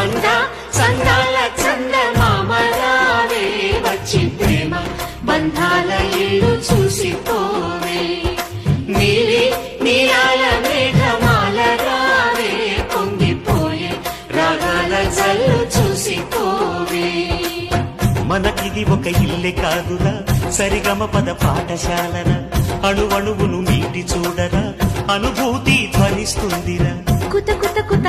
అందా చందాల చందమామరావే వచ్చి ప్రేమ బంధాల ఇల్లు చూసిపోవే నీలి నీలాల మేఘమాల రావే పొంగిపోయే రాగాల జల్లు చూసిపోవే మనకిది ఒక ఇల్లే కాదురా సరిగమ పద పాఠశాలన అణువణువును మీటి చూడరా అనుభూతి ధ్వనిస్తుందిరా కుత కుత కుత